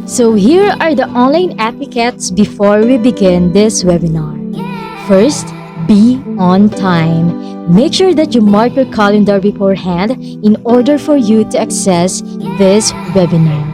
So here are the online etiquettes before we begin this webinar. First, be on time. Make sure that you mark your calendar beforehand in order for you to access this webinar.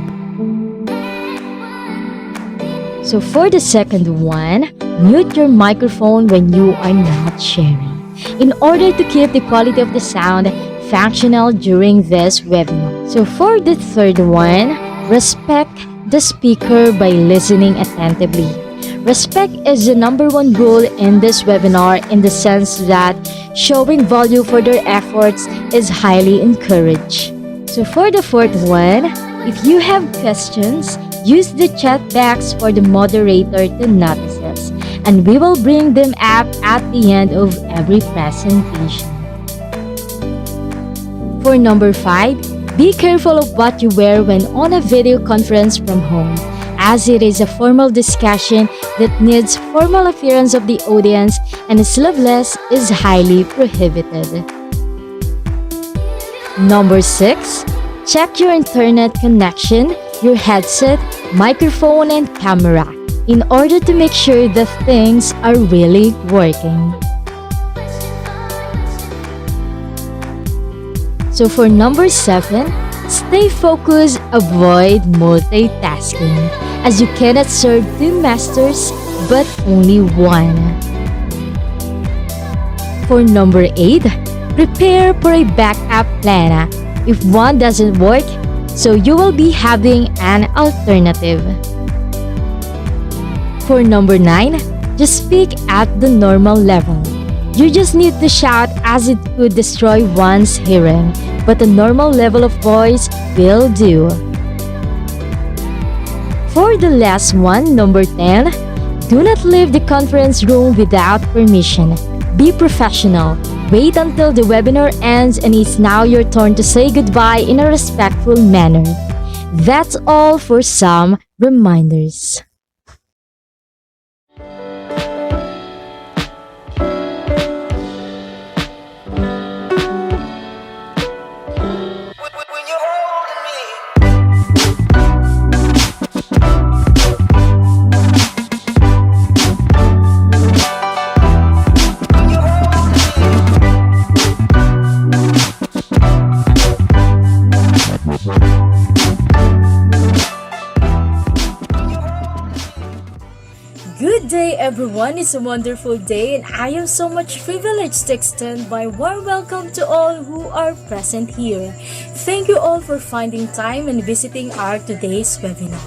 So for the second one, mute your microphone when you are not sharing in order to keep the quality of the sound functional during this webinar. So for the third one, respect the speaker by listening attentively. Respect is the number one rule in this webinar in the sense that showing value for their efforts is highly encouraged. So for the fourth one, if you have questions, use the chat box for the moderator to notice us, and we will bring them up at the end of every presentation. For number 5, be careful of what you wear when on a video conference from home, as it is a formal discussion that needs formal appearance of the audience and sleeveless is highly prohibited. Number 6, check your internet connection, your headset, microphone, and camera in order to make sure that things are really working. So for number 7, stay focused, avoid multitasking, as you cannot serve 2 masters but only one. For number 8, prepare for a backup plan if one doesn't work, so you will be having an alternative. For number 9, just speak at the normal level. You just need to shout as it could destroy one's hearing, but a normal level of voice will do. For the last one, number 10, do not leave the conference room without permission. Be professional. Wait until the webinar ends and it's now your turn to say goodbye in a respectful manner. That's all for some reminders. Good day everyone, it's a wonderful day and I am so much privileged to extend my warm welcome to all who are present here. Thank you all for finding time and visiting our today's webinar.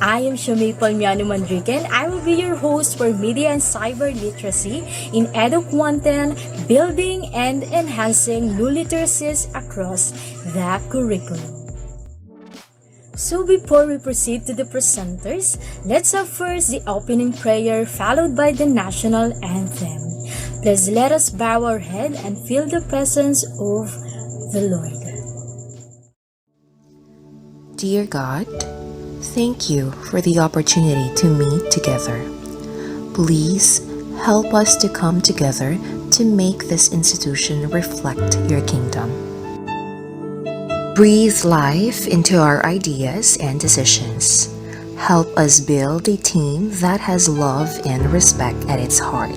I am Shamay Mandrique and I will be your host for Media and Cyber Literacy in EDUC110, building and enhancing new literacies across the curriculum. So before we proceed to the presenters, let's have first the opening prayer followed by the national anthem. Please let us bow our head and feel the presence of the Lord. Dear God, thank you for the opportunity to meet together. Please help us to come together to make this institution reflect your kingdom. Breathe life into our ideas and decisions. Help us build a team that has love and respect at its heart.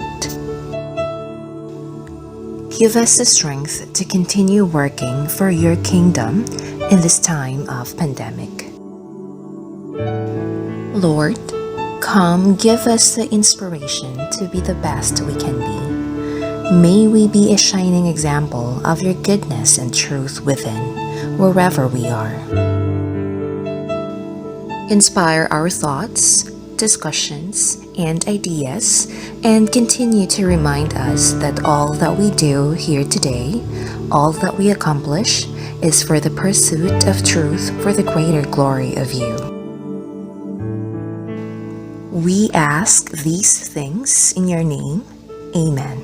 Give us the strength to continue working for your kingdom in this time of pandemic. Lord, come give us the inspiration to be the best we can be. May we be a shining example of your goodness and truth within, wherever we are. Inspire our thoughts, discussions, and ideas, and continue to remind us that all that we do here today, all that we accomplish, is for the pursuit of truth for the greater glory of you. We ask these things in your name. Amen.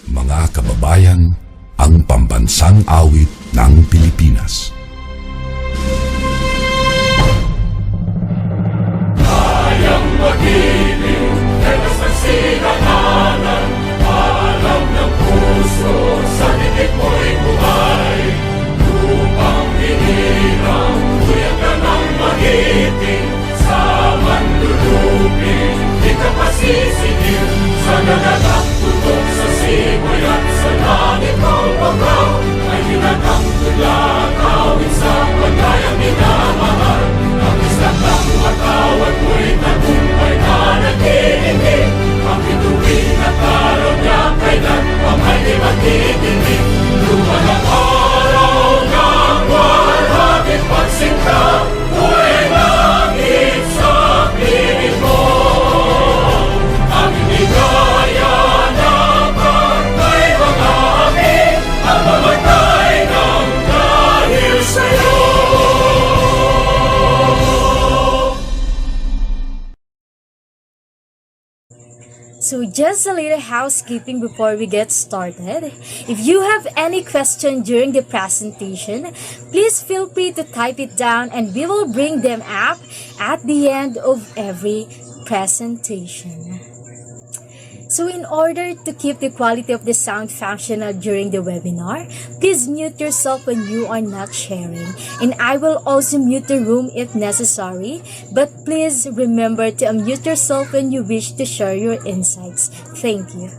Mga kababayan, ang pambansang awit ng Pilipinas. Kayang magiliw, helas ng sinakanan, alam ng puso, sa dikit mo'y buhay. nagsisingil sa dalagang tutok sa simoy at sa langit ng pagkaw ay hinatang tula kawin sa pagkayang minamahal. Ang isang ng matawad mo'y tagumpay na nag-iingin. Ang bituin at araw niya kailan pa may di magtitingin. Luman ang araw ng walhagit pagsinta, mo'y langit sa piling mo. Ang inigaya na pagkay mga amin, ang mamatay ng dahil sa'yo. So just a little housekeeping before we get started. If you have any question during the presentation, please feel free to type it down and we will bring them up at the end of every presentation. So in order to keep the quality of the sound functional during the webinar, please mute yourself when you are not sharing. And I will also mute the room if necessary, but please remember to unmute yourself when you wish to share your insights. Thank you.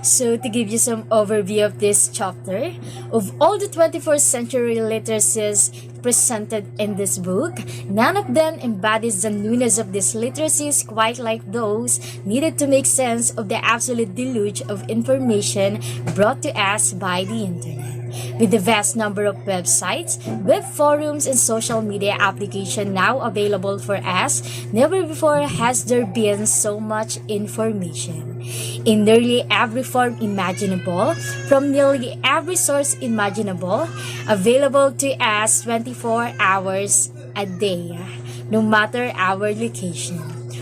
So to give you some overview of this chapter, of all the 21st century literacies presented in this book, none of them embodies the newness of these literacies quite like those needed to make sense of the absolute deluge of information brought to us by the internet. With the vast number of websites, web forums, and social media applications now available for us, never before has there been so much information. In nearly every form imaginable, from nearly every source imaginable, available to us 24 hours a day, no matter our location.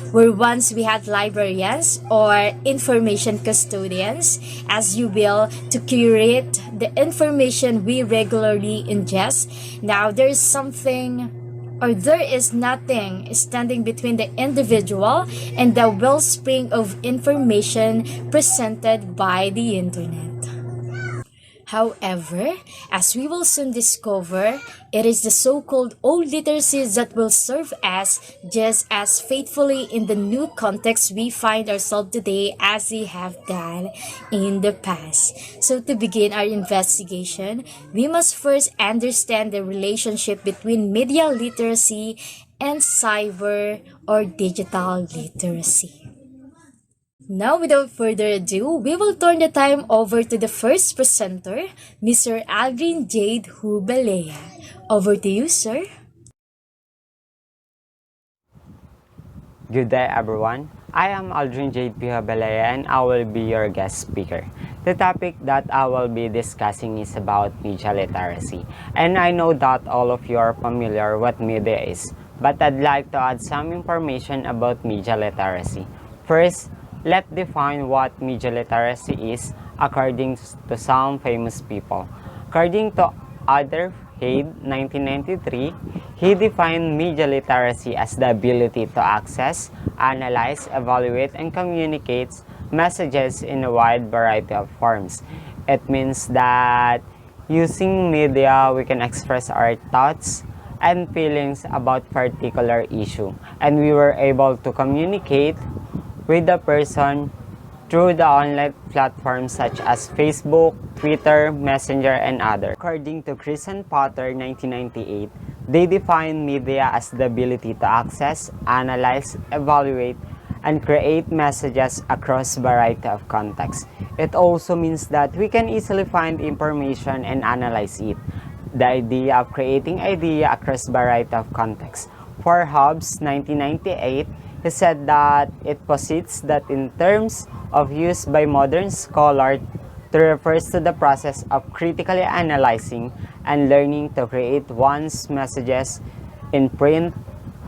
Where once we had librarians or information custodians, as you will, to curate the information we regularly ingest, now there is nothing standing between the individual and the wellspring of information presented by the internet. However, as we will soon discover, it is the so-called old literacies that will serve us just as faithfully in the new context we find ourselves today as they have done in the past. So to begin our investigation, we must first understand the relationship between media literacy and cyber or digital literacy. Now, without further ado, we will turn the time over to the first presenter, Mr. Arlene Jade Hubelea. Over to you, sir. Good day, everyone. I am Arlene Jade Hubelea and I will be your guest speaker. The topic that I will be discussing is about media literacy. And I know that all of you are familiar what media is, but I'd like to add some information about media literacy. First, let's define what media literacy is according to some famous people. According to Adolf Haid, 1993, he defined media literacy as the ability to access, analyze, evaluate, and communicate messages in a wide variety of forms. It means that using media, we can express our thoughts and feelings about particular issue, and we were able to communicate with the person through the online platforms such as Facebook, Twitter, Messenger, and others. According to Chris and Potter, 1998, they define media as the ability to access, analyze, evaluate, and create messages across a variety of contexts. It also means that we can easily find information and analyze it. The idea of creating idea across a variety of contexts. For Hobbes, 1998, he said that it posits that in terms of use by modern scholars to refers to the process of critically analyzing and learning to create one's messages in print,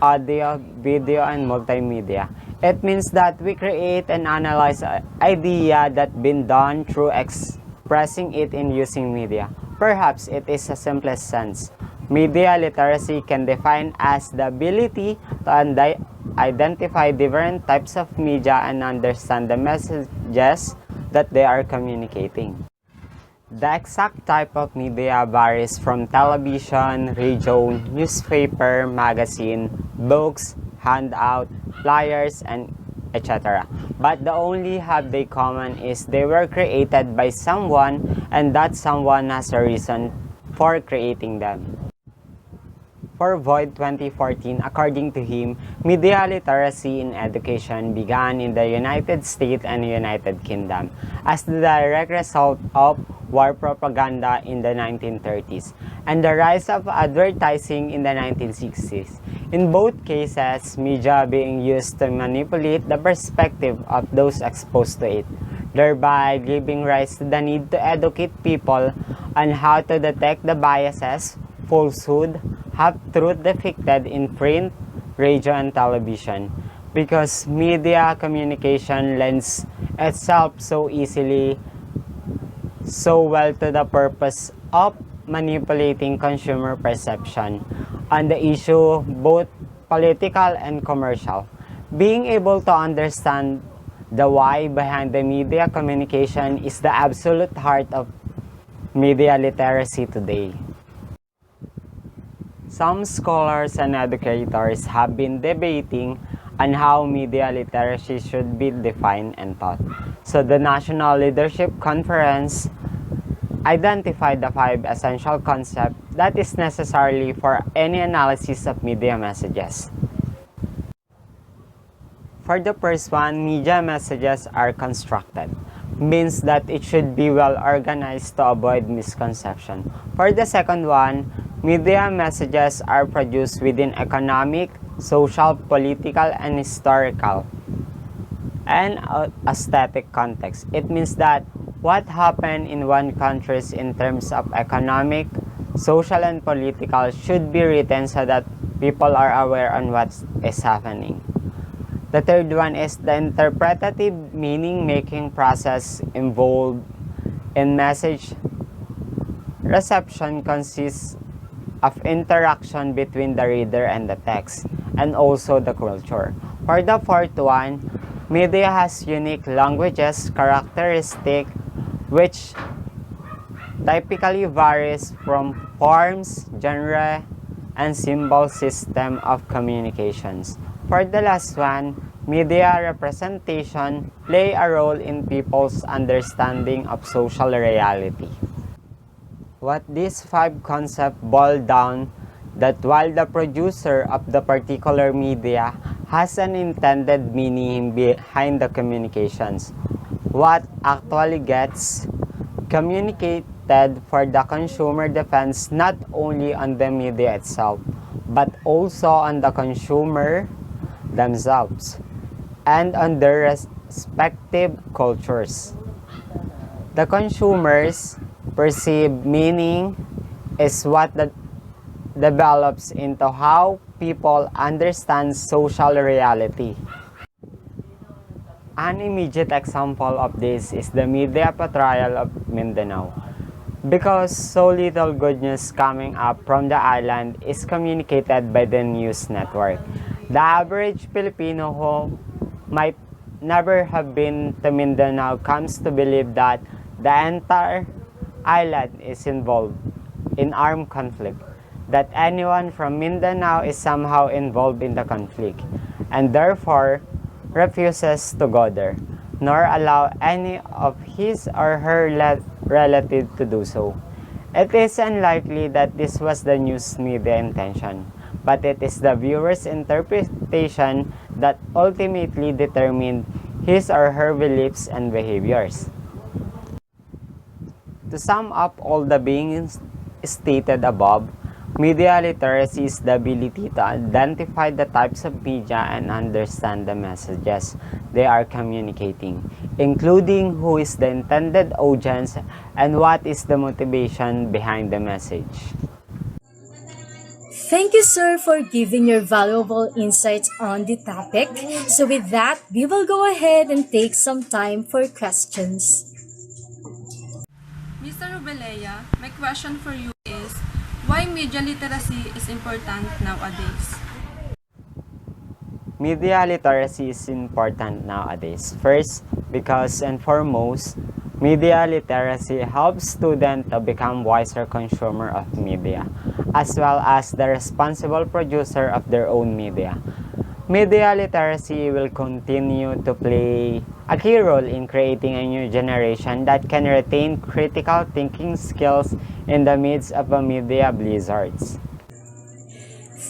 audio, video, and multimedia. It means that we create and analyze an idea that been done through expressing it in using media. Perhaps it is the simplest sense. Media literacy can define as the ability to identify different types of media and understand the messages that they are communicating. The exact type of media varies from television, radio, newspaper, magazine, books, handout, flyers, and etc. But the only have they common is they were created by someone, and that someone has a reason for creating them. For Void 2014, according to him, media literacy in education began in the United States and United Kingdom as the direct result of war propaganda in the 1930s and the rise of advertising in the 1960s. In both cases, media being used to manipulate the perspective of those exposed to it, thereby giving rise to the need to educate people on how to detect the biases, falsehood, half-truth depicted in print, radio, and television, because media communication lends itself so easily, so well to the purpose of manipulating consumer perception on the issue, both political and commercial. Being able to understand the why behind the media communication is the absolute heart of media literacy today. Some scholars and educators have been debating on how media literacy should be defined and taught. So the National Leadership Conference identified the 5 essential concepts that is necessary for any analysis of media messages. For the first one, media messages are constructed. Means that it should be well organized to avoid misconception. For the second one, media messages are produced within economic, social, political, and historical and aesthetic context. It means that what happened in one country in terms of economic, social, and political should be written so that people are aware on what is happening. The third one is the interpretative meaning-making process involved in message reception consists of interaction between the reader and the text, and also the culture. For the fourth one, media has unique languages characteristic which typically varies from forms, genre, and symbol system of communications. For the last one, media representation play a role in people's understanding of social reality. What these 5 concepts boil down that while the producer of the particular media has an intended meaning behind the communications, what actually gets communicated for the consumer depends not only on the media itself, but also on the consumer themselves and on their respective cultures. The consumers perceive meaning is what develops into how people understand social reality. An immediate example of this is the media portrayal of Mindanao. Because so little good news coming up from the island is communicated by the news network. The average Filipino who might never have been to Mindanao comes to believe that the entire island is involved in armed conflict, that anyone from Mindanao is somehow involved in the conflict, and therefore refuses to go there, nor allow any of his or her relative to do so. It is unlikely that this was the news media intention, but it is the viewer's interpretation that ultimately determined his or her beliefs and behaviors. To sum up all the being stated above, media literacy is the ability to identify the types of media and understand the messages they are communicating, including who is the intended audience and what is the motivation behind the message. Thank you, sir, for giving your valuable insights on the topic. So with that, we will go ahead and take some time for questions. Mr. Rubelea, my question for you is, why media literacy is important nowadays? Media literacy is important nowadays. First, because and foremost, media literacy helps students to become wiser consumer of media, as well as the responsible producer of their own media. Media literacy will continue to play a key role in creating a new generation that can retain critical thinking skills in the midst of a media blizzards.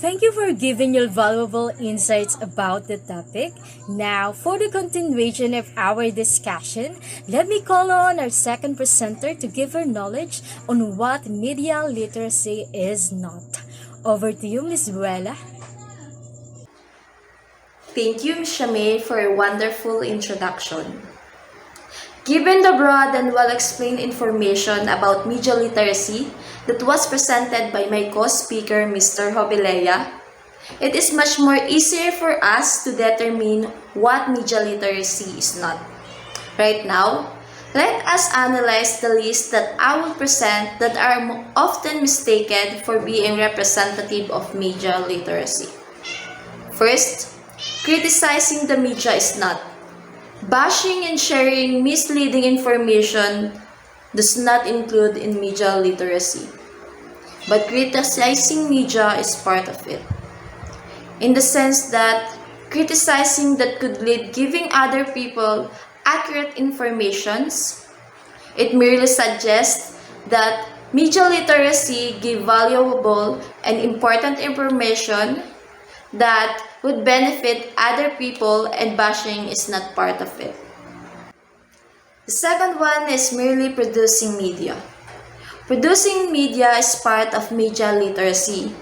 Thank you for giving your valuable insights about the topic. Now, for the continuation of our discussion, let me call on our second presenter to give her knowledge on what media literacy is not. Over to you, Ms. Buela. Thank you, Ms. Shamay, for a wonderful introduction. Given the broad and well-explained information about media literacy that was presented by my co-speaker, Mr. Hobilea, it is much more easier for us to determine what media literacy is not. Right now, let us analyze the list that I will present that are often mistaken for being representative of media literacy. First, criticizing the media is not. Bashing and sharing misleading information does not include in media literacy, but criticizing media is part of it. In the sense that criticizing that could lead giving other people accurate informations, it merely suggests that media literacy give valuable and important information that would benefit other people, and bashing is not part of it. The second one is merely producing media. Producing media is part of media literacy,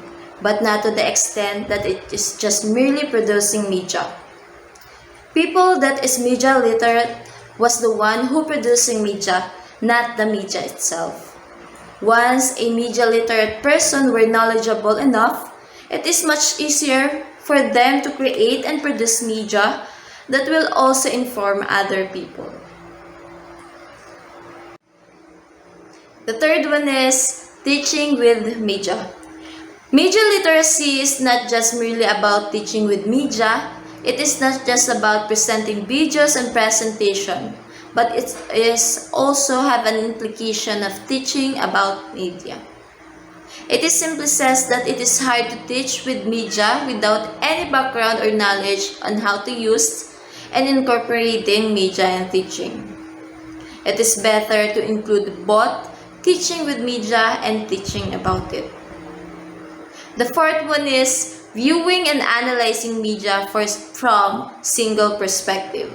but not to the extent that it is just merely producing media. People that is media literate was the one who producing media, not the media itself. Once a media literate person were knowledgeable enough, it is much easier for them to create and produce media that will also inform other people. The third one is teaching with media. Media literacy is not just merely about teaching with media. It is not just about presenting videos and presentation, but it is also have an implication of teaching about media. It is simply says that it is hard to teach with media without any background or knowledge on how to use and incorporating media and teaching. It is better to include both teaching with media and teaching about it. The fourth one is viewing and analyzing media from single perspective.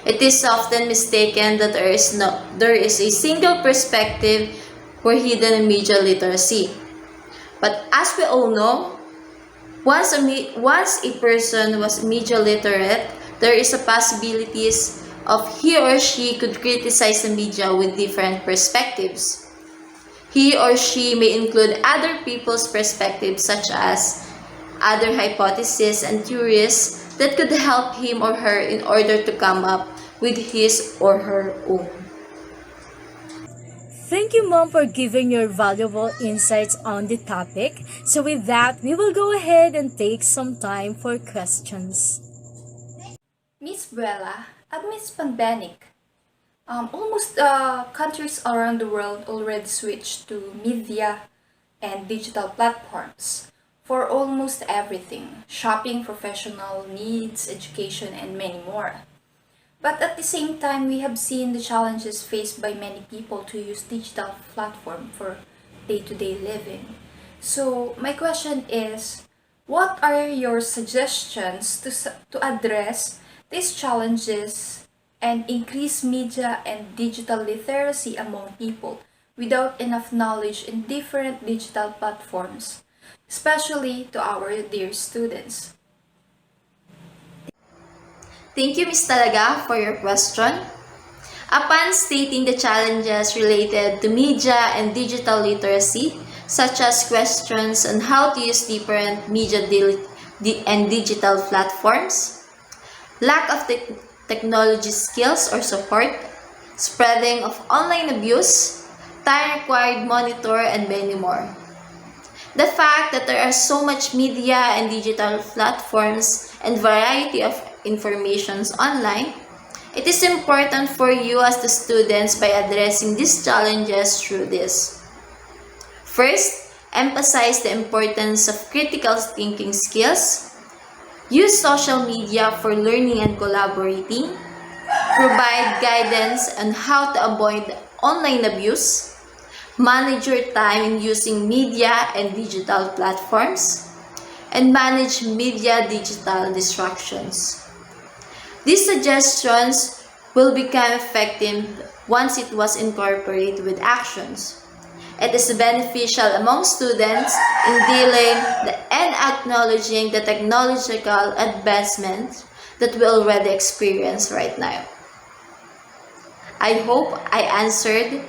It is often mistaken that there is a single perspective for hidden media literacy. But as we all know, once a person was media literate, there is a possibilities of he or she could criticize the media with different perspectives. He or she may include other people's perspectives such as other hypotheses and theories that could help him or her in order to come up with his or her own. Thank you, Mom, for giving your valuable insights on the topic. So with that, we will go ahead and take some time for questions. Miss Buela, amidst pandemic, almost countries around the world already switched to media and digital platforms for almost everything: shopping, professional needs, education, and many more. But at the same time, we have seen the challenges faced by many people to use digital platform for day-to-day living. So my question is, what are your suggestions to address these challenges and increase media and digital literacy among people without enough knowledge in different digital platforms, especially to our dear students? Thank you, Ms. Talaga, for your question. Upon stating the challenges related to media and digital literacy, such as questions on how to use different media and digital platforms, lack of technology skills or support, spreading of online abuse, time required monitor, and many more. The fact that there are so much media and digital platforms and variety of informations online, it is important for you as the students by addressing these challenges through this. First, emphasize the importance of critical thinking skills. use social media for learning and collaborating, provide guidance on how to avoid online abuse, manage your time in using media and digital platforms, and manage media digital distractions. These suggestions will become effective once it was incorporated with actions. It is beneficial among students in dealing and acknowledging the technological advancements that we already experience right now. I hope I answered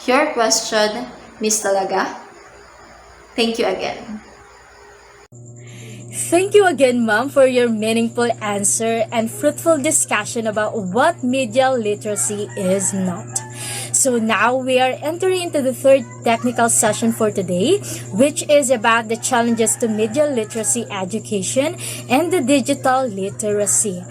your question, Miss Talaga. Thank you again. Thank you again, ma'am, for your meaningful answer and fruitful discussion about what media literacy is not. So now we are entering into the third technical session for today, which is about the challenges to media literacy education and the digital literacy.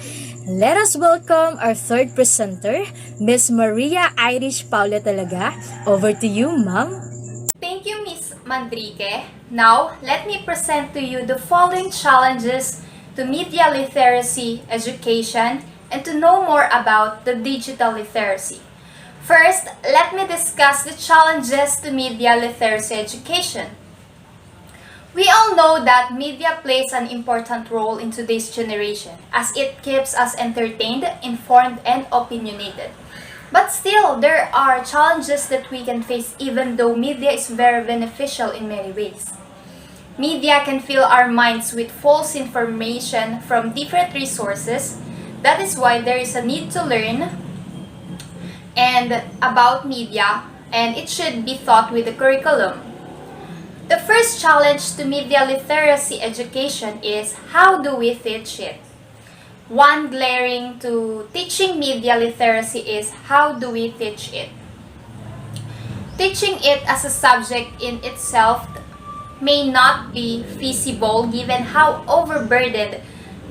Let us welcome our third presenter, Miss Maria Irish Paula Talaga. Over to you, ma'am. Thank you, Miss Mandrique. Now, let me present to you the following challenges to media literacy education and to know more about the digital literacy. First, let me discuss the challenges to media literacy education. We all know that media plays an important role in today's generation as it keeps us entertained, informed, and opinionated. But still, there are challenges that we can face even though media is very beneficial in many ways. Media can fill our minds with false information from different resources. That is why there is a need to learn and about media, and it should be taught with the curriculum. The first challenge to media literacy education is how do we teach it? One glaring to teaching media literacy is how do we teach it? Teaching it as a subject in itself may not be feasible given how overburdened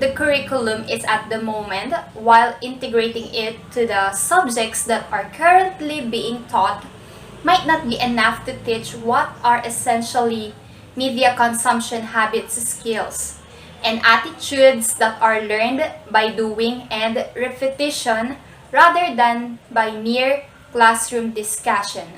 the curriculum is at the moment, while integrating it to the subjects that are currently being taught might not be enough to teach what are essentially media consumption habits, skills, and attitudes that are learned by doing and repetition rather than by mere classroom discussion.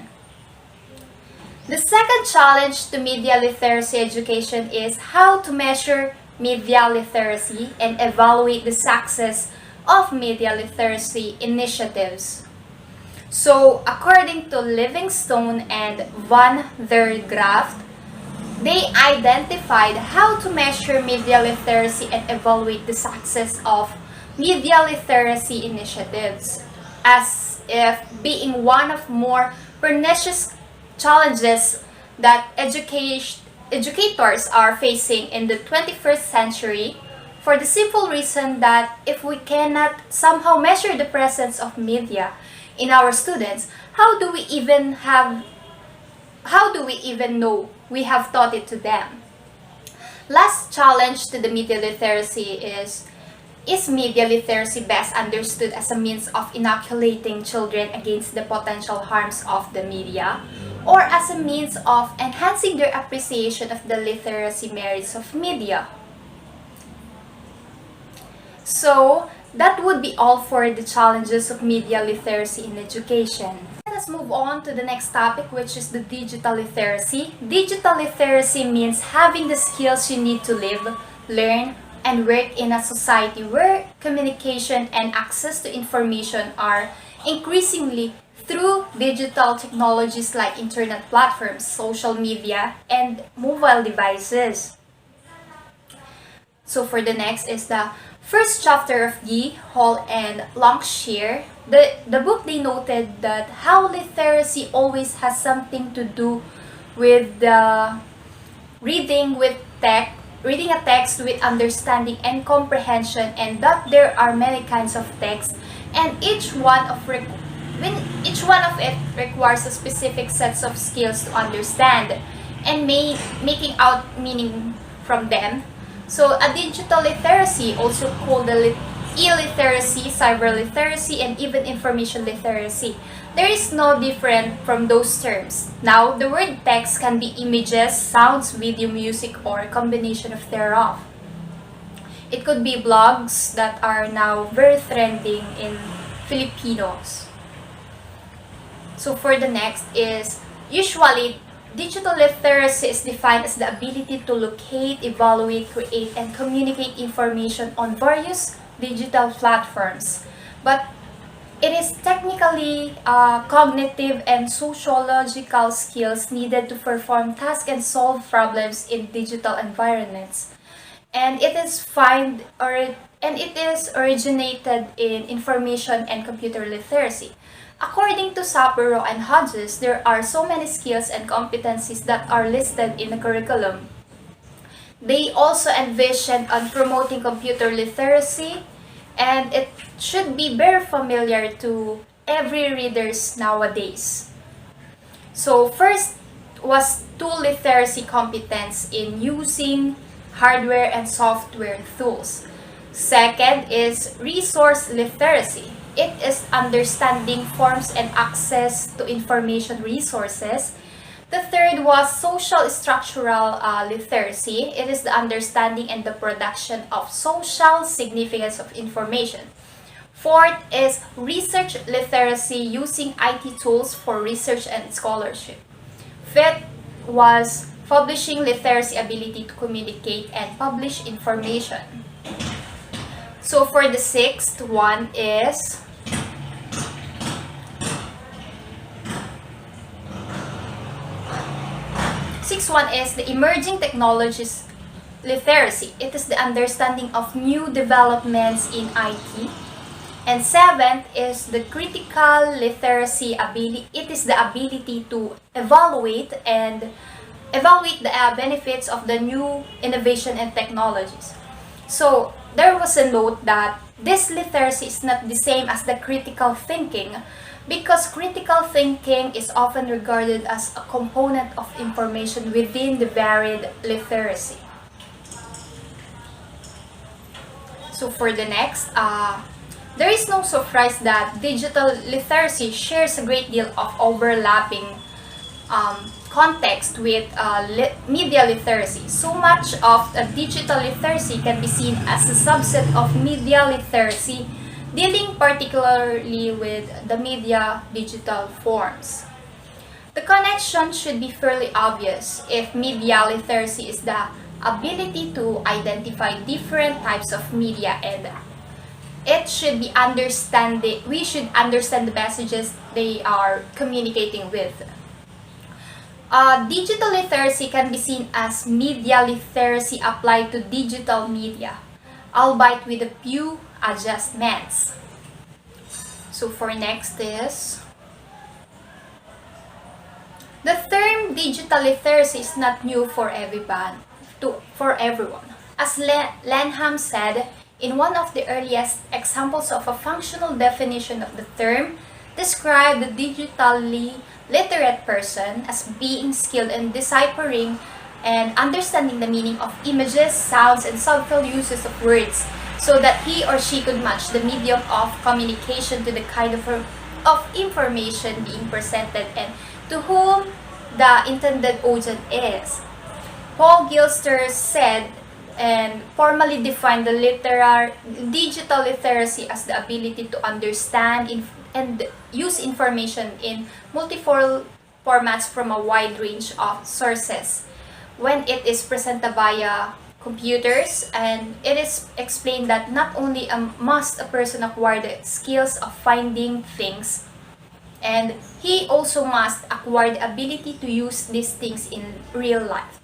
The second challenge to media literacy education is how to measure media literacy and evaluate the success of media literacy initiatives. So, according to Livingstone and Van der Graaf, they identified how to measure media literacy and evaluate the success of media literacy initiatives as if being one of more pernicious challenges that educators are facing in the 21st century, for the simple reason that if we cannot somehow measure the presence of media in our students, how do we even know we have taught it to them? Last challenge to the media literacy is media literacy best understood as a means of inoculating children against the potential harms of the media, or as a means of enhancing their appreciation of the literacy merits of media? So, that would be all for the challenges of media literacy in education. Let us move on to the next topic, which is the digital literacy. Digital literacy means having the skills you need to live, learn, and work in a society where communication and access to information are increasingly through digital technologies like internet platforms, social media, and mobile devices. So for the next is the first chapter of Yi, Hall, and Longshire. The book, they noted that how literacy always has something to do with the reading a text with understanding and comprehension, and that there are many kinds of texts, and each one of it requires a specific sets of skills to understand and making out meaning from them. So a digital literacy, also called the e-literacy, cyber literacy, and even information literacy, there is no different from those terms. Now, the word text can be images, sounds, video, music, or a combination of thereof. It could be blogs that are now very trending in Filipinos. So for the next is, usually, digital literacy is defined as the ability to locate, evaluate, create, and communicate information on various digital platforms. But it is technically cognitive and sociological skills needed to perform tasks and solve problems in digital environments. And it is originated in information and computer literacy. According to Sapiro and Hodges, there are so many skills and competencies that are listed in the curriculum. They also envisioned on promoting computer literacy, and it should be very familiar to every readers nowadays. So first was tool literacy competence in using hardware and software tools. Second is resource literacy. It is understanding forms and access to information resources. The third was social structural literacy. It is the understanding and the production of social significance of information. Fourth is research literacy, using IT tools for research and scholarship. Fifth was publishing literacy, ability to communicate and publish information. So for the sixth one is the emerging technologies literacy. It is the understanding of new developments in IT. And seventh is the critical literacy ability. It is the ability to evaluate the benefits of the new innovation and technologies. So there was a note that this literacy is not the same as the critical thinking, because critical thinking is often regarded as a component of information within the varied literacy. So for the next, there is no surprise that digital literacy shares a great deal of overlapping context with media literacy. So much of digital literacy can be seen as a subset of media literacy, dealing particularly with the media digital forms. The connection should be fairly obvious if media literacy is the ability to identify different types of media, and we should understand the messages they are communicating with. Digital literacy can be seen as media literacy applied to digital media, albeit with a few adjustments. So for next is, the term digital literacy is not new for everyone. As Lanham said, in one of the earliest examples of a functional definition of the term, described the digitally literate person as being skilled in deciphering and understanding the meaning of images, sounds, and subtle uses of words, so that he or she could match the medium of communication to the kind of information being presented and to whom the intended audience is. Paul Gilster said and formally defined the digital literacy as the ability to understand and use information in multiple formats from a wide range of sources when it is presented via computers. And it is explained that not only must a person acquire the skills of finding things, and he also must acquire the ability to use these things in real life.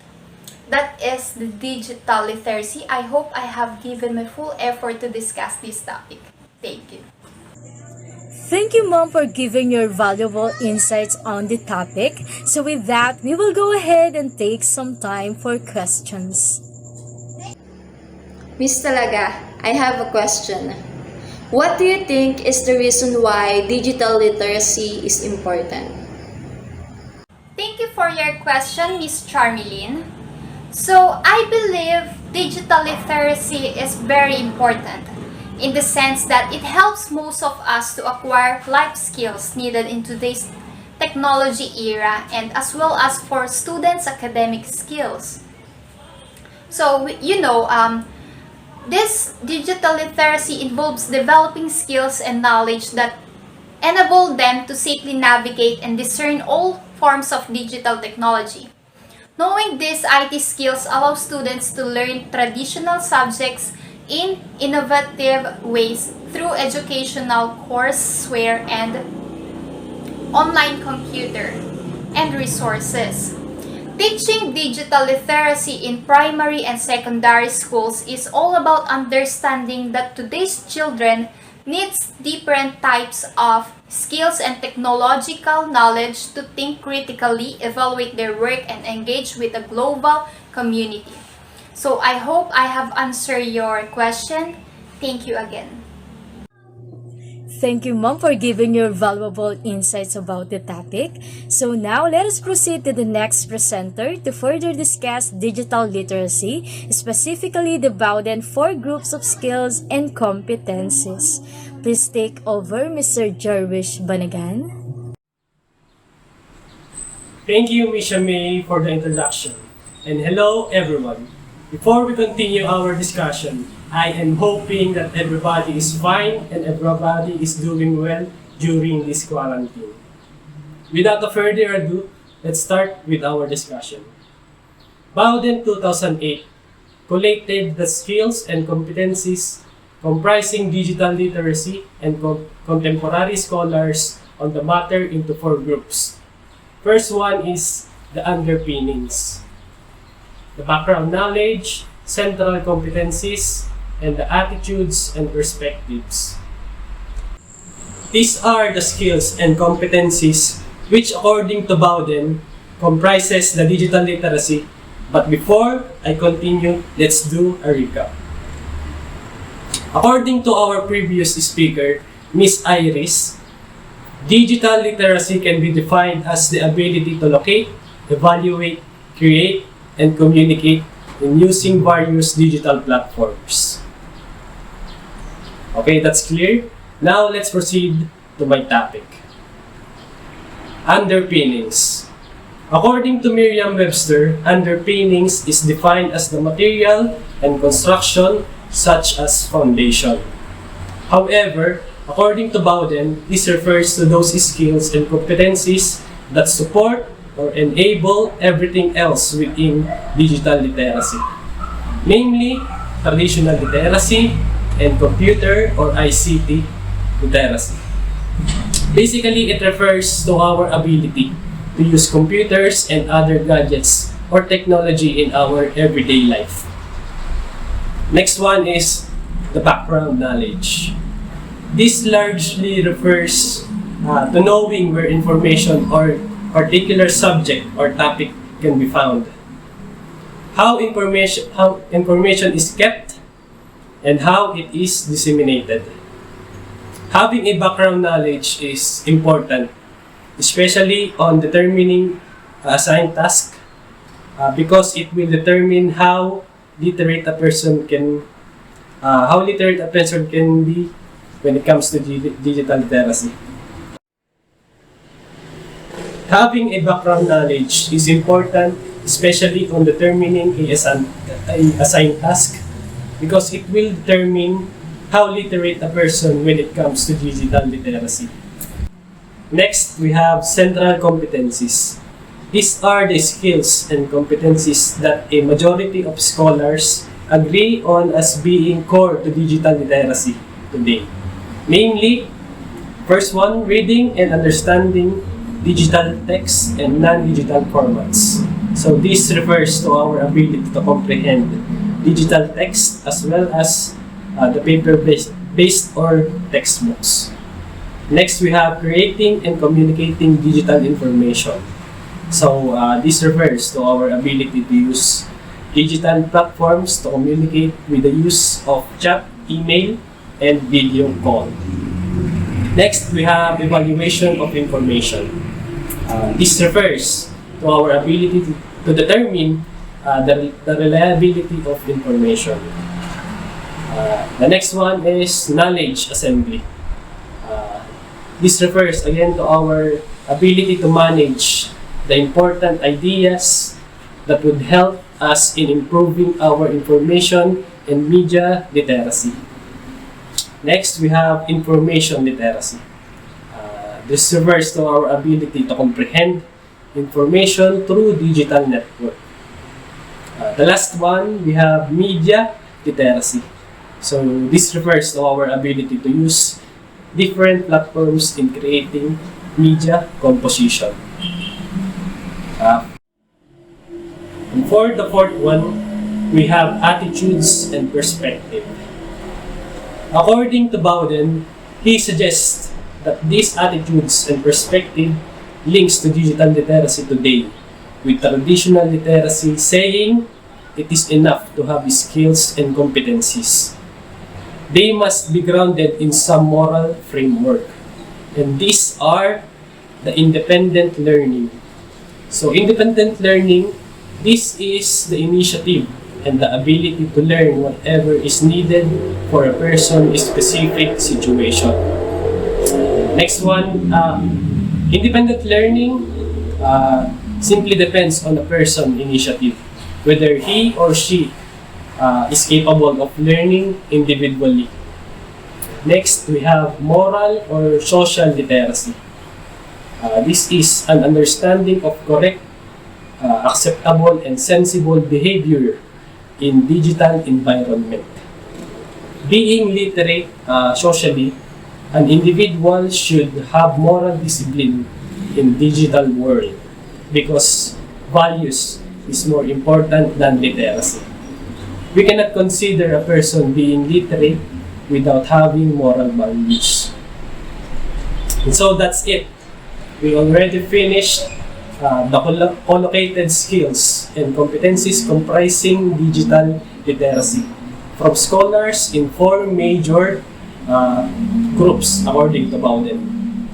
That is the digital literacy. I hope I have given my full effort to discuss this topic. Thank you. Thank you, Mom, for giving your valuable insights on the topic. So with that, we will go ahead and take some time for questions. Miss Talaga, I have a question. What do you think is the reason why digital literacy is important? Thank you for your question, Miss Charmilyn. So, I believe digital literacy is very important in the sense that it helps most of us to acquire life skills needed in today's technology era, and as well as for students' academic skills. So, This digital literacy involves developing skills and knowledge that enable them to safely navigate and discern all forms of digital technology. Knowing these IT skills allows students to learn traditional subjects in innovative ways through educational courseware and online computer and resources. Teaching digital literacy in primary and secondary schools is all about understanding that today's children needs different types of skills and technological knowledge to think critically, evaluate their work, and engage with the global community. So I hope I have answered your question. Thank you again. Thank you, Mom, for giving your valuable insights about the topic. So now, let us proceed to the next presenter to further discuss digital literacy, specifically the Bowden 4 groups of skills and competencies. Please take over, Mr. Jerwish Banagan. Thank you, Ms. Shamay, for the introduction. And hello, everyone. Before we continue our discussion, I am hoping that everybody is fine and everybody is doing well during this quarantine. Without further ado, let's start with our discussion. Bowden 2008 collated the skills and competencies comprising digital literacy and contemporary scholars on the matter into 4 groups. First one is the underpinnings, the background knowledge, central competencies, and the attitudes and perspectives. These are the skills and competencies which, according to Bowden, comprises the digital literacy. But before I continue, let's do a recap. According to our previous speaker, Miss Iris, digital literacy can be defined as the ability to locate, evaluate, create, and communicate in using various digital platforms. Okay, that's clear. Now let's proceed to my topic. Underpinnings. According to Merriam-Webster, underpinnings is defined as the material and construction such as foundation. However, according to Bowden, this refers to those skills and competencies that support or enable everything else within digital literacy, namely traditional literacy and computer or ICT literacy. Basically, it refers to our ability to use computers and other gadgets or technology in our everyday life. Next one is the background knowledge. This largely refers to knowing where information or particular subject or topic can be found, how information is kept, and how it is disseminated. Having a background knowledge is important, especially on determining assigned task, because it will determine how literate a person can be when it comes to digital literacy. Having a background knowledge is important, especially on determining a assigned task, because it will determine how literate a person when it comes to digital literacy. Next, we have central competencies. These are the skills and competencies that a majority of scholars agree on as being core to digital literacy today. Namely, first one, reading and understanding digital text and non-digital formats. So this refers to our ability to comprehend digital text as well as the paper-based or textbooks. Next, we have creating and communicating digital information. So this refers to our ability to use digital platforms to communicate with the use of chat, email, and video call. Next, we have evaluation of information. This refers to our ability to determine the reliability of information. The next one is knowledge assembly. This refers again to our ability to manage the important ideas that would help us in improving our information and media literacy. Next, we have information literacy. This refers to our ability to comprehend information through digital network. The last one, we have media literacy. So this refers to our ability to use different platforms in creating media composition. And for the fourth one, we have attitudes and perspective. According to Bowden, he suggests that these attitudes and perspective links to digital literacy today, with traditional literacy saying it is enough to have skills and competencies. They must be grounded in some moral framework. And these are the independent learning. So independent learning, this is the initiative and the ability to learn whatever is needed for a person's specific situation. Next one, independent learning simply depends on a person's initiative, whether he or she is capable of learning individually. Next, we have moral or social literacy. This is an understanding of correct, acceptable, and sensible behavior in digital environment. Being literate socially, an individual should have moral discipline in digital world because values is more important than literacy. We cannot consider a person being literate without having moral values. And so that's it. We already finished the collocated skills and competencies comprising digital literacy from scholars in 4 major groups according to Bowden.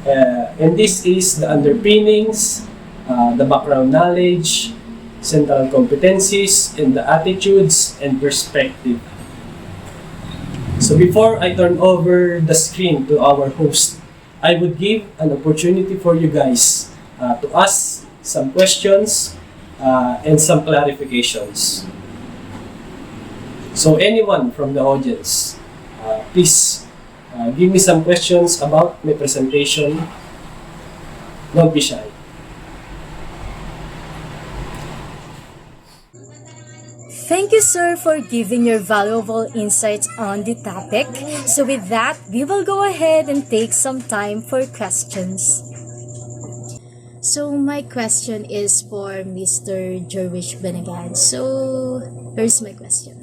And this is the underpinnings, the background knowledge, central competencies, and the attitudes and perspective. So before I turn over the screen to our host, I would give an opportunity for you guys to ask some questions and some clarifications. So anyone from the audience, please give me some questions about my presentation. Don't be shy. Thank you, sir, for giving your valuable insights on the topic. So with that, we will go ahead and take some time for questions. So my question is for Mr. Jerwish Banagan. So here's my question.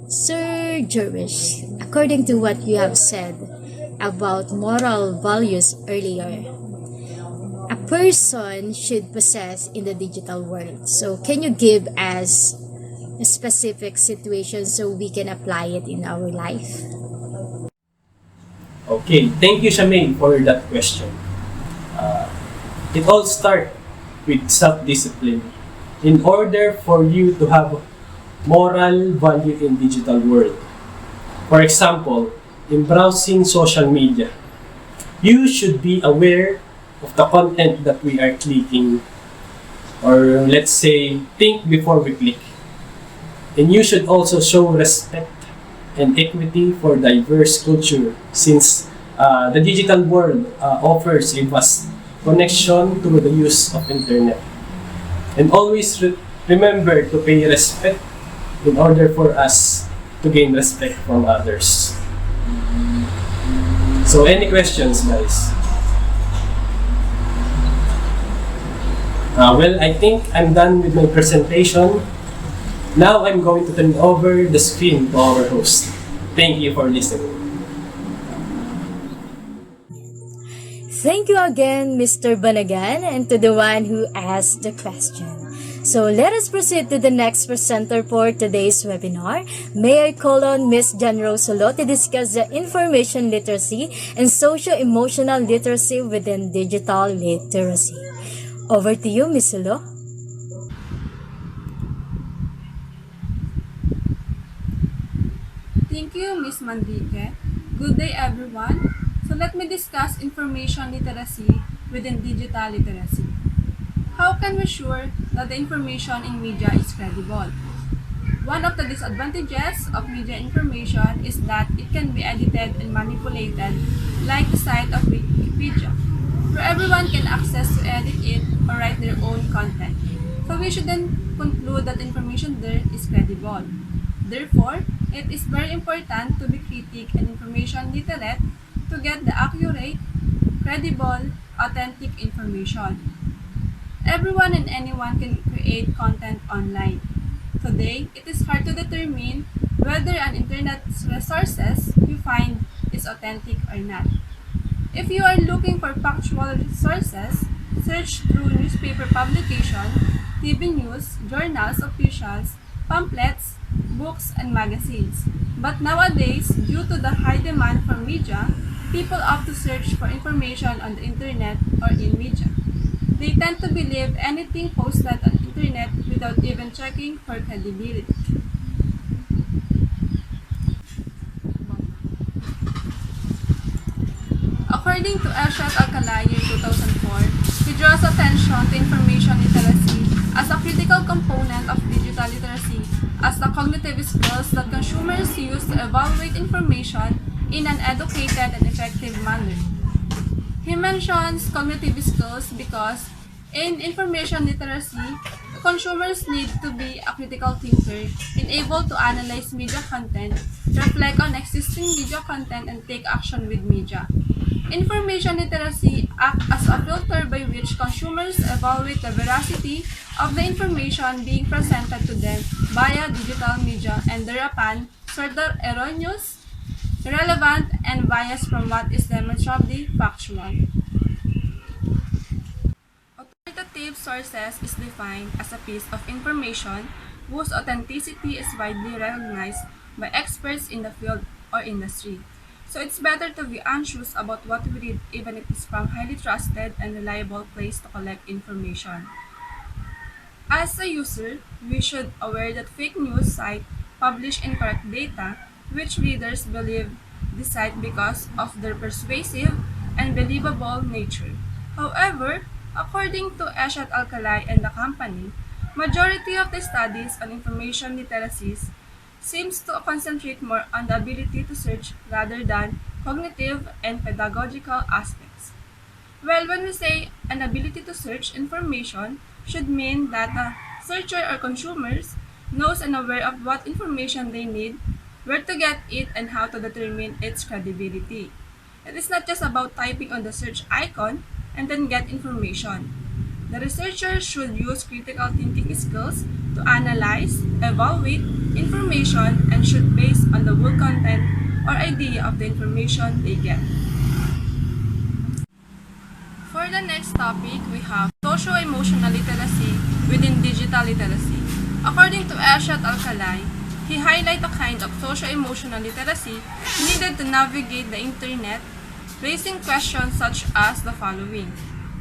Sir Jerwish, according to what you have said about moral values earlier, a person should possess in the digital world. So can you give us a specific situation so we can apply it in our life? Okay, thank you, Shamay, for that question. It all starts with self-discipline. In order for you to have moral value in digital world, for example, in browsing social media, you should be aware of the content that we are clicking, or let's say, think before we click. And you should also show respect and equity for diverse culture, since the digital world offers a vast connection to the use of internet. And always remember to pay respect in order for us to gain respect from others. So any questions, guys? Well, I think I'm done with my presentation. Now I'm going to turn over the screen to our host. Thank you for listening. Thank you again, Mr. Banagan, and to the one who asked the question. So let us proceed to the next presenter for today's webinar. May I call on Ms. Jan Rosolo to discuss the information literacy and socio-emotional literacy within digital literacy. Over to you, Ms. Solo. Thank you, Ms. Mandrique. Good day, everyone. So let me discuss information literacy within digital literacy. How can we ensure that the information in media is credible? One of the disadvantages of media information is that it can be edited and manipulated, like the site of Wikipedia, where everyone can access to edit it or write their own content. So we should then conclude that information there is credible. Therefore, it is very important to be critic and information literate to get the accurate, credible, authentic information. Everyone and anyone can create content online. Today, it is hard to determine whether an internet resources you find is authentic or not. If you are looking for factual sources, search through newspaper publication, TV news, journals, officials, pamphlets, books, and magazines. But nowadays, due to the high demand for media, people opt to search for information on the internet or in media. They tend to believe anything posted on the internet without even checking for credibility. According to Eshat Alcalay in 2004, he draws attention to information literacy as a critical component of digital literacy as the cognitive skills that consumers use to evaluate information in an educated and effective manner. He mentions cognitive skills because in information literacy, consumers need to be a critical thinker and able to analyze media content, reflect on existing media content, and take action with media. Information literacy acts as a filter by which consumers evaluate the veracity of the information being presented to them via digital media and thereupon sort the erroneous, irrelevant, and biased from what is demonstrably factual. Authoritative sources is defined as a piece of information whose authenticity is widely recognized by experts in the field or industry. So it's better to be anxious about what we read even if it's from highly trusted and reliable place to collect information. As a user, we should aware that fake news sites publish incorrect data which readers believe the site because of their persuasive and believable nature. However, according to Eshat Alcalay and the company, majority of the studies on information literacies seems to concentrate more on the ability to search rather than cognitive and pedagogical aspects. Well, when we say an ability to search information should mean that a searcher or consumers knows and aware of what information they need, where to get it, and how to determine its credibility. It is not just about typing on the search icon and then get information. The researcher should use critical thinking skills to analyze, evaluate information, and should base on the whole content or idea of the information they get. For the next topic, we have socio-emotional literacy within digital literacy. According to Eshat Alcalay, he highlights a kind of socio-emotional literacy needed to navigate the internet, raising questions such as the following.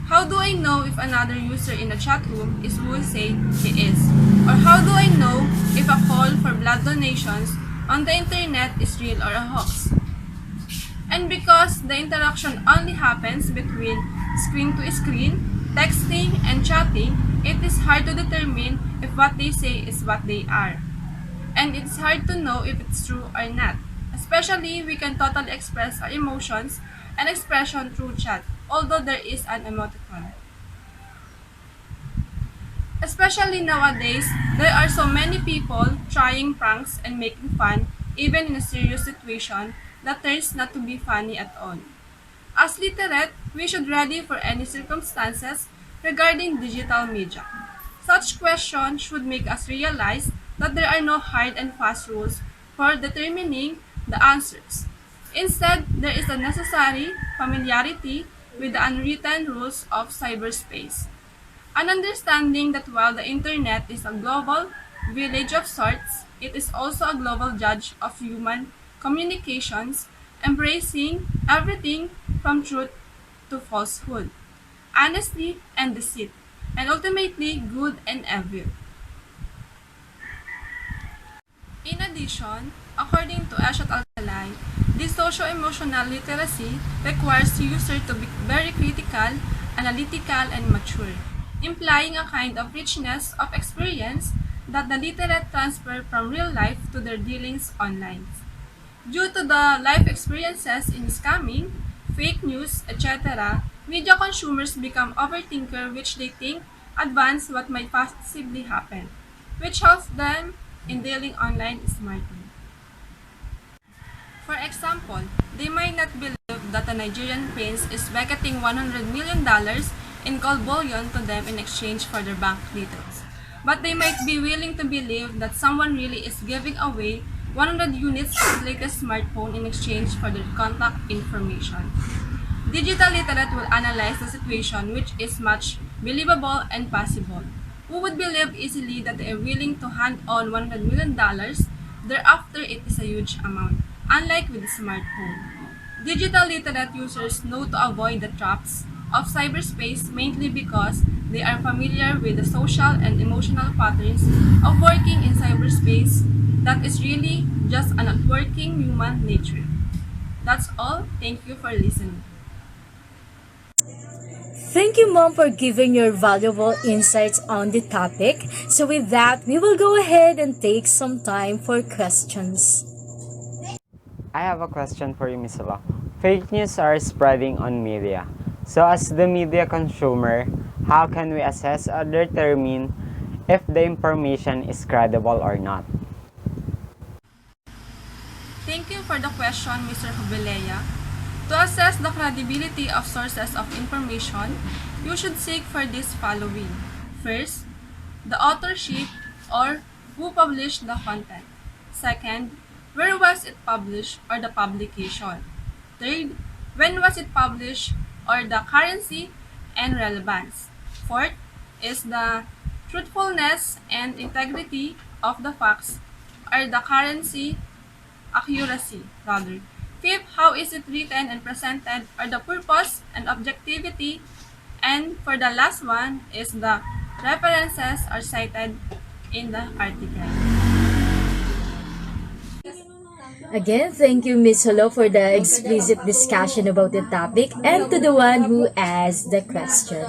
How do I know if another user in the chat room is who say he is? Or how do I know if a call for blood donations on the internet is real or a hoax? And because the interaction only happens between screen to screen, texting, and chatting, it is hard to determine if what they say is what they are. And it's hard to know if it's true or not. Especially, we can totally express our emotions and expression through chat, although there is an emoticon. Especially nowadays, there are so many people trying pranks and making fun even in a serious situation that turns not to be funny at all. As literate, we should ready for any circumstances regarding digital media. Such questions should make us realize that there are no hard and fast rules for determining the answers. Instead, there is a necessary familiarity with the unwritten rules of cyberspace. An understanding that while the internet is a global village of sorts, it is also a global judge of human communications, embracing everything from truth to falsehood, honesty and deceit, and ultimately good and evil. In addition, according to Eshat Alcalay, this socio-emotional literacy requires the user to be very critical, analytical, and mature, implying a kind of richness of experience that the literate transfer from real life to their dealings online. Due to the life experiences in scamming, fake news, etc., media consumers become overthinker which they think advance what might possibly happen, which helps them in dealing online smartly. For example, they might not believe that a Nigerian prince is becketing $100 million in gold bullion to them in exchange for their bank details. But they might be willing to believe that someone really is giving away 100 units of the latest smartphone in exchange for their contact information. Digital literate will analyze the situation which is much believable and possible. Who would believe easily that they are willing to hand on $100 million, thereafter it is a huge amount, unlike with the smartphone. Digital literate users know to avoid the traps of cyberspace mainly because they are familiar with the social and emotional patterns of working in cyberspace that is really just an outworking human nature. That's all. Thank you for listening. Thank you, Mom, for giving your valuable insights on the topic. So, with that, we will go ahead and take some time for questions. I have a question for you, Miss Ula. Fake news are spreading on media. So as the media consumer, how can we assess or determine if the information is credible or not? Thank you for the question, Mr. Hubeleya. To assess the credibility of sources of information, you should seek for this following. First, the authorship or who published the content. Second, where was it published or the publication. Third, when was it published or the currency and relevance. Fourth is the truthfulness and integrity of the facts or the currency accuracy rather. Fifth, how is it written and presented or the purpose and objectivity. And for the last one is the references are cited in the article. Again, thank you, Miss Holo, for the explicit discussion about the topic and to the one who asked the question.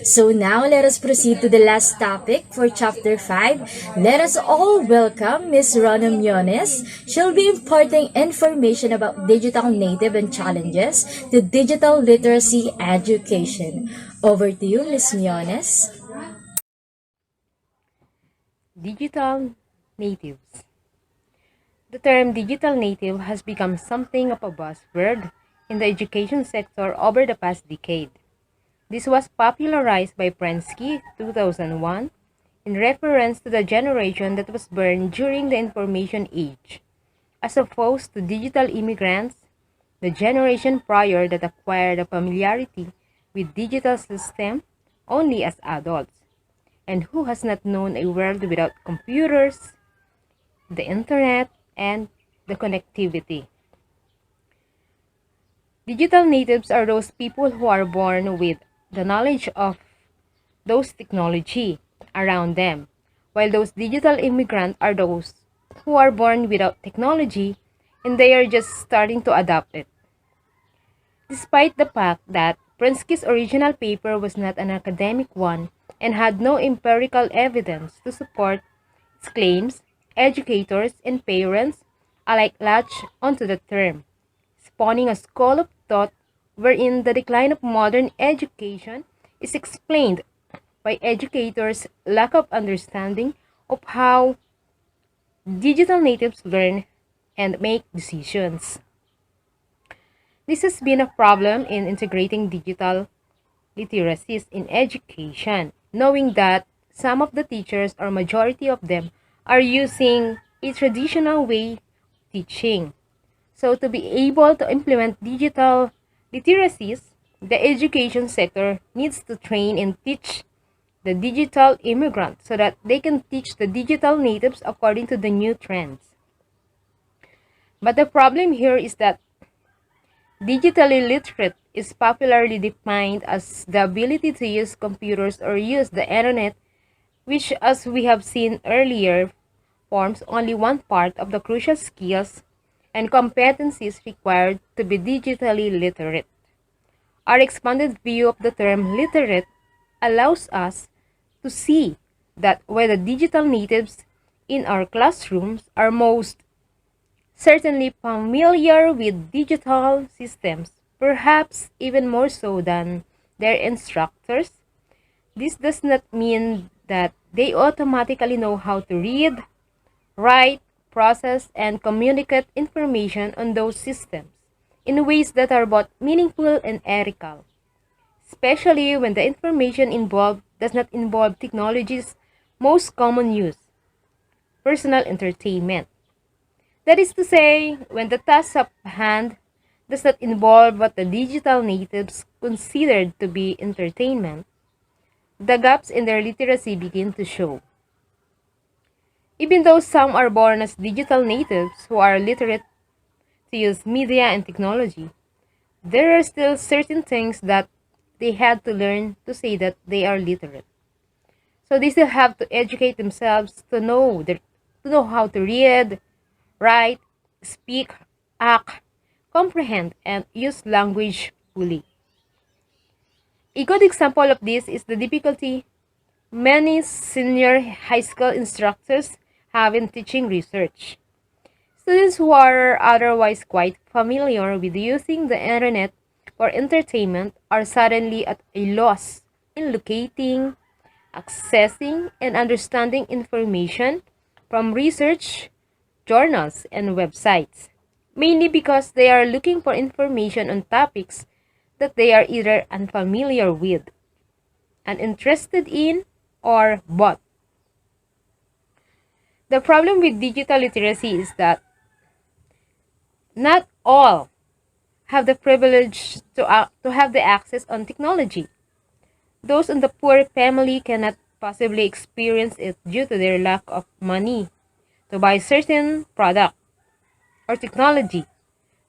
So now let us proceed to the last topic for Chapter 5. Let us all welcome Miss Rona Miones. She'll be imparting information about digital native and challenges to digital literacy education. Over to you, Miss Miones. Digital natives. The term digital native has become something of a buzzword in the education sector over the past decade. This was popularized by Prensky 2001 in reference to the generation that was born during the information age, as opposed to digital immigrants, the generation prior that acquired a familiarity with digital system only as adults, and who has not known a world without computers, the internet, and the connectivity. Digital natives are those people who are born with the knowledge of those technology around them, while those digital immigrants are those who are born without technology and they are just starting to adopt it. Despite the fact that Prensky's original paper was not an academic one and had no empirical evidence to support its claims, educators and parents alike latch onto the term, spawning a school of thought wherein the decline of modern education is explained by educators' lack of understanding of how digital natives learn and make decisions. This has been a problem in integrating digital literacies in education, knowing that some of the teachers or majority of them are using a traditional way of teaching. So to be able to implement digital literacies, the education sector needs to train and teach the digital immigrants so that they can teach the digital natives according to the new trends. But the problem here is that digitally literate is popularly defined as the ability to use computers or use the internet, which, as we have seen earlier, forms only one part of the crucial skills and competencies required to be digitally literate. Our expanded view of the term literate allows us to see that while the digital natives in our classrooms are most certainly familiar with digital systems, perhaps even more so than their instructors, this does not mean that they automatically know how to read, write, process, and communicate information on those systems in ways that are both meaningful and ethical, especially when the information involved does not involve technology's most common use, personal entertainment. That is to say, when the task at hand does not involve what the digital natives considered to be entertainment, the gaps in their literacy begin to show. Even though some are born as digital natives who are literate to use media and technology, there are still certain things that they had to learn to say that they are literate. So they still have to educate themselves to know how to read, write, speak, act, comprehend, and use language fully. A good example of this is the difficulty many senior high school instructors have in teaching research. Students who are otherwise quite familiar with using the internet for entertainment are suddenly at a loss in locating, accessing, and understanding information from research, journals, and websites, mainly because they are looking for information on topics that they are either unfamiliar with, uninterested in, or both. The problem with digital literacy is that not all have the privilege to have the access on technology. Those in the poor family cannot possibly experience it due to their lack of money to buy certain product or technology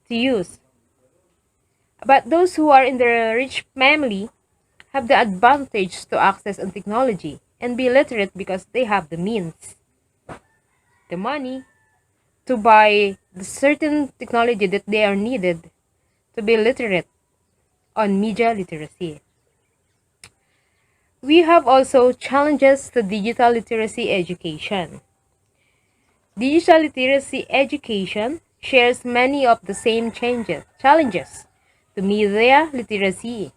to use. But those who are in the rich family have the advantage to access on technology and be literate because they have the means, the money to buy the certain technology that they are needed to be literate on media literacy. We have also challenges to digital literacy education. Digital literacy education shares many of the same challenges to media literacy.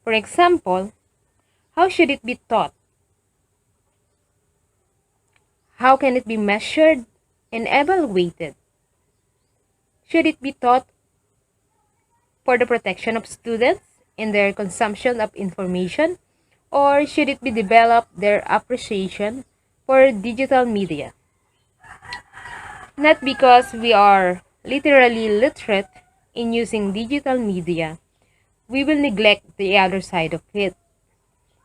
For example, how should it be taught? How can it be measured and evaluated? Should it be taught for the protection of students in their consumption of information, or should it be developed their appreciation for digital media? Not because we are literally literate in using digital media, we will neglect the other side of it.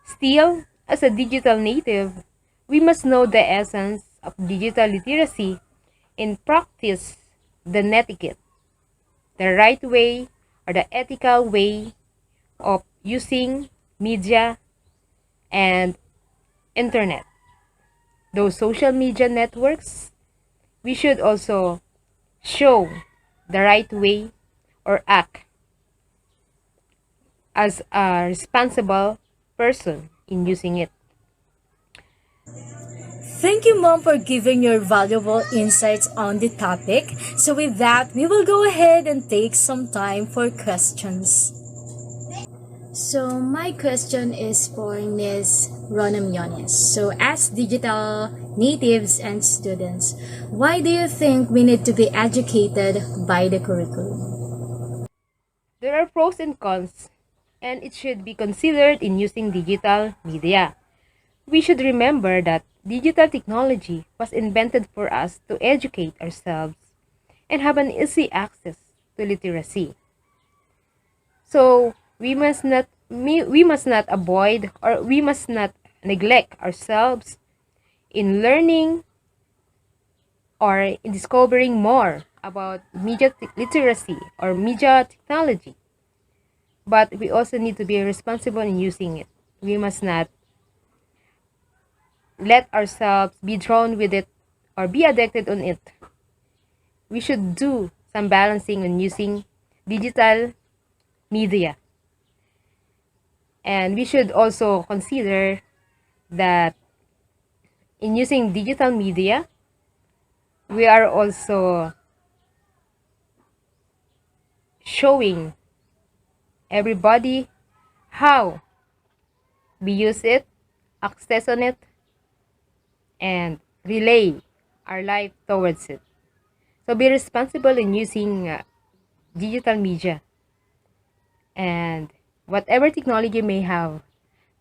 Still, as a digital native, we must know the essence of digital literacy and practice the netiquette, the right way or the ethical way of using media and internet. Those social media networks, we should also show the right way or act as a responsible person in using it. Thank you, Mom, for giving your valuable insights on the topic. So, with that, we will go ahead and take some time for questions. So, my question is for Ms. Rona Miones. So, as digital natives and students, why do you think we need to be educated by the curriculum? There are pros and cons, and it should be considered in using digital media. We should remember that digital technology was invented for us to educate ourselves and have an easy access to literacy. So we must not avoid or we must not neglect ourselves in learning or in discovering more about media literacy or media technology. But we also need to be responsible in using it. We must not let ourselves be drawn with it or be addicted on it. We should do some balancing on using digital media. And we should also consider that in using digital media, we are also showing everybody how we use it, access on it, and relay our life towards it. So be responsible in using digital media, and whatever technology may have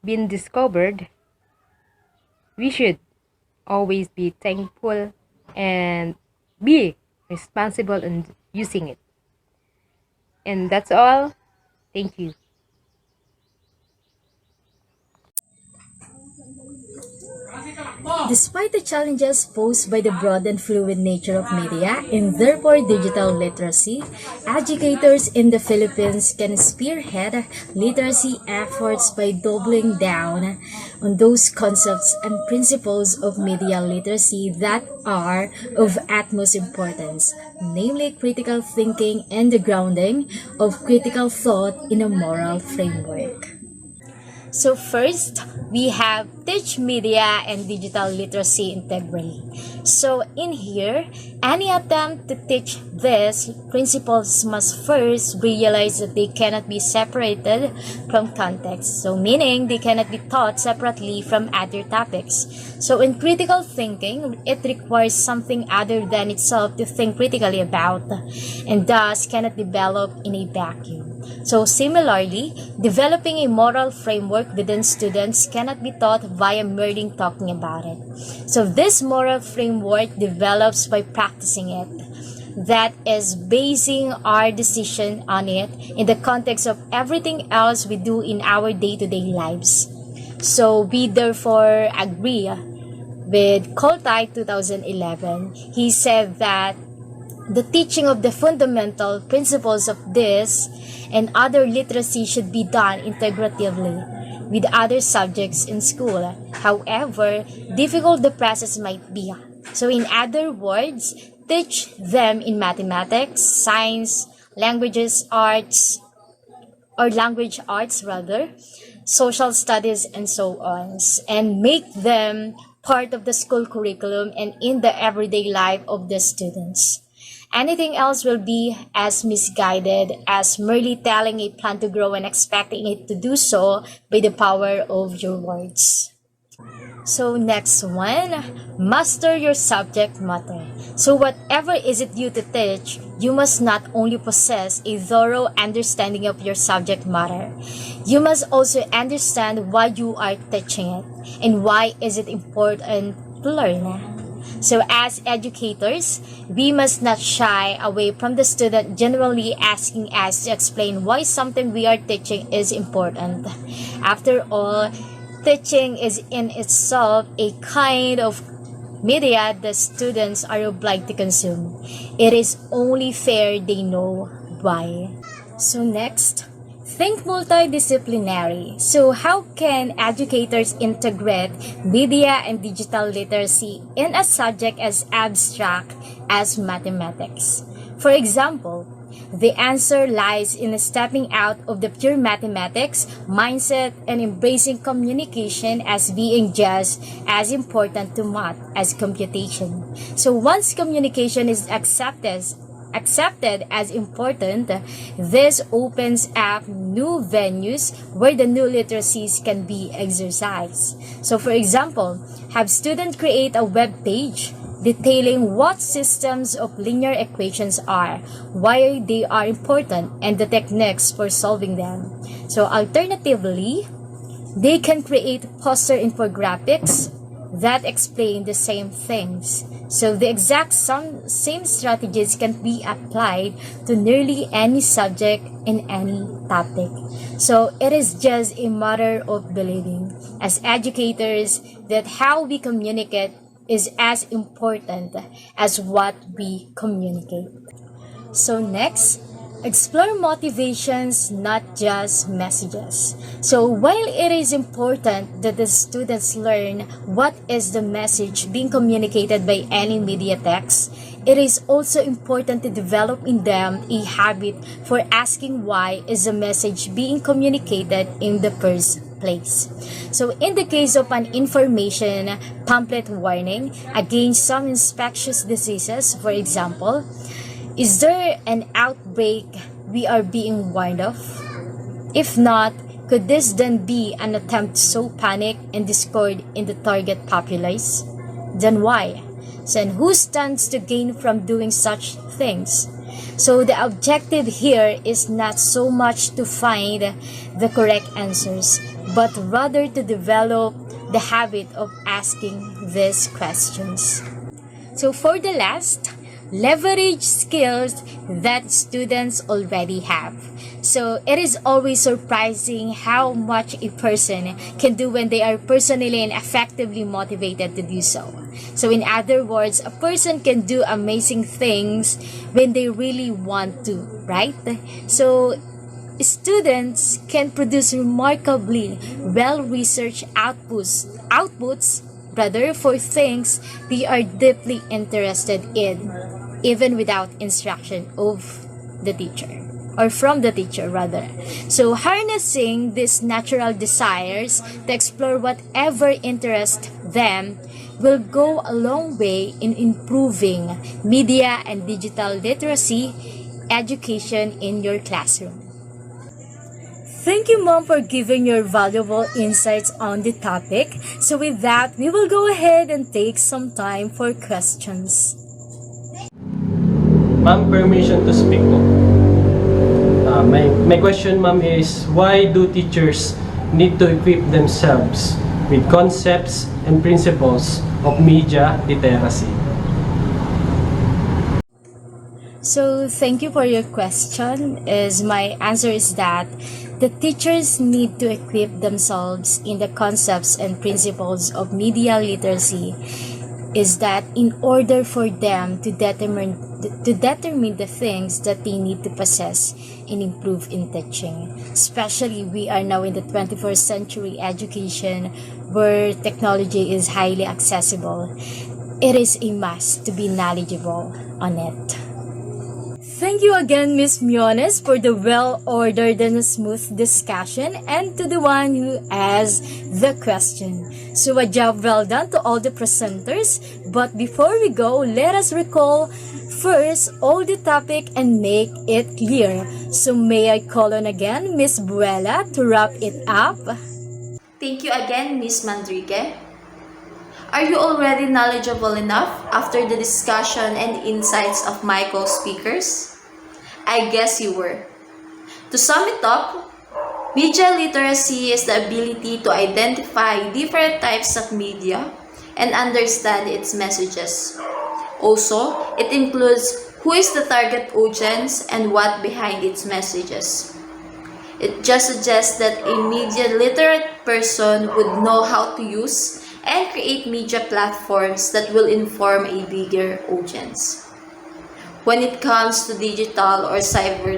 been discovered, we should always be thankful and be responsible in using it. And that's all. Thank you. Despite the challenges posed by the broad and fluid nature of media and therefore digital literacy, educators in the Philippines can spearhead literacy efforts by doubling down on those concepts and principles of media literacy that are of utmost importance, namely critical thinking and the grounding of critical thought in a moral framework. So first, we have teach media and digital literacy integrally. So in here, any attempt to teach these principles must first realize that they cannot be separated from context. So meaning they cannot be taught separately from other topics. So in critical thinking, it requires something other than itself to think critically about and thus cannot develop in a vacuum. So similarly, developing a moral framework within students cannot be taught via merely talking about it. So this moral framework develops by practicing it. That is basing our decision on it in the context of everything else we do in our day-to-day lives. So we therefore agree with Koltai 2011. He said that the teaching of the fundamental principles of this and other literacy should be done integratively with other subjects in school, however difficult the process might be. So in other words, teach them in mathematics, science, language arts rather, social studies and so on, and make them part of the school curriculum and in the everyday life of the students. Anything else will be as misguided as merely telling a plant to grow and expecting it to do so by the power of your words. So next one, master your subject matter. So whatever is it you to teach, you must not only possess a thorough understanding of your subject matter, you must also understand why you are teaching it and why is it important to learn. So as educators, we must not shy away from the student generally asking us to explain why something we are teaching is important. After all, teaching is in itself a kind of media the students are obliged to consume. It is only fair they know why. So next, think multidisciplinary. So how can educators integrate media and digital literacy in a subject as abstract as mathematics? For example, the answer lies in stepping out of the pure mathematics mindset and embracing communication as being just as important to math as computation. So once communication is accepted as important, this opens up new venues where the new literacies can be exercised. So for example, have students create a web page detailing what systems of linear equations are, why they are important, and the techniques for solving them. So alternatively, they can create poster infographics that explain the same things. So the exact same strategies can be applied to nearly any subject in any topic. So it is just a matter of believing as educators that how we communicate is as important as what we communicate. So next, explore motivations, not just messages. So while it is important that the students learn what is the message being communicated by any media text, it is also important to develop in them a habit for asking why is the message being communicated in the first place. So in the case of an information pamphlet warning against some infectious diseases, for example, is there an outbreak we are being warned of? If not, could this then be an attempt to sow panic and discord in the target populace? Then why? So, and who stands to gain from doing such things? So the objective here is not so much to find the correct answers, but rather to develop the habit of asking these questions. So for the last, leverage skills that students already have. So it is always surprising how much a person can do when they are personally and effectively motivated to do so. So in other words, a person can do amazing things when they really want to, right? So students can produce remarkably well-researched outputs for things they are deeply interested in, even without instruction of the teacher, or from the teacher rather. So harnessing these natural desires to explore whatever interests them will go a long way in improving media and digital literacy education in your classroom. Thank you, Mom, for giving your valuable insights on the topic. So with that, we will go ahead and take some time for questions. Ma'am, permission to speak po. My question, ma'am, is why do teachers need to equip themselves with concepts and principles of media literacy? So thank you for your question. My answer is that the teachers need to equip themselves in the concepts and principles of media literacy is that in order for them to determine the things that they need to possess and improve in teaching. Especially we are now in the 21st century education where technology is highly accessible. It is a must to be knowledgeable on it. Thank you again, Ms. Miones, for the well-ordered and smooth discussion, and to the one who asked the question. So a job well done to all the presenters. But before we go, let us recall first all the topic and make it clear. So may I call on again Ms. Buela to wrap it up? Thank you again, Ms. Mandrique. Are you already knowledgeable enough after the discussion and insights of my co-speakers? I guess you were. To sum it up, media literacy is the ability to identify different types of media and understand its messages. Also, it includes who is the target audience and what behind its messages. It just suggests that a media literate person would know how to use and create media platforms that will inform a bigger audience. When it comes to digital or cyber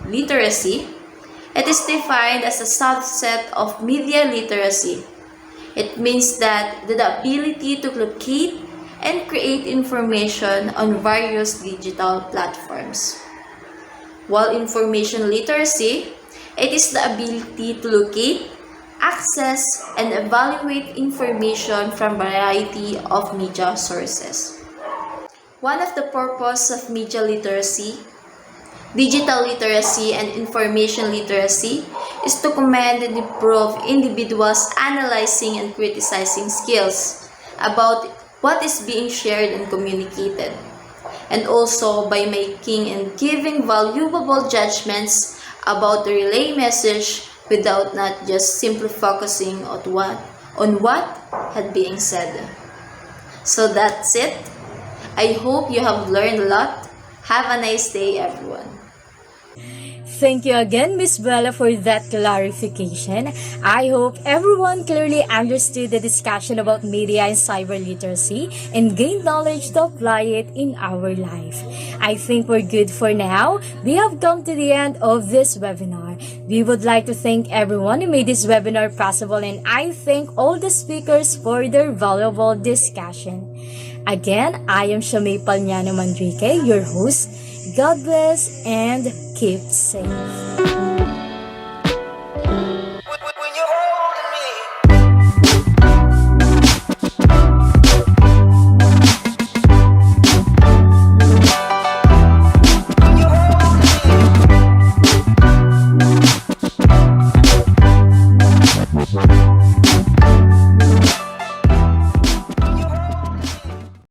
literacy, it is defined as a subset of media literacy. It means that the ability to locate and create information on various digital platforms. While information literacy, it is the ability to locate, access, and evaluate information from a variety of media sources. One of the purposes of media literacy, digital literacy, and information literacy is to commend and improve individuals' analyzing and criticizing skills about what is being shared and communicated, and also by making and giving valuable judgments about the relay message without not just simply focusing on what had been said. So that's it. I hope you have learned a lot. Have a nice day, everyone. Thank you again, Ms. Bella, for that clarification. I hope everyone clearly understood the discussion about media and cyber literacy and gained knowledge to apply it in our life. I think we're good for now. We have come to the end of this webinar. We would like to thank everyone who made this webinar possible, and I thank all the speakers for their valuable discussion. Again, I am Shamay Mandrique, your host. God bless and keep safe.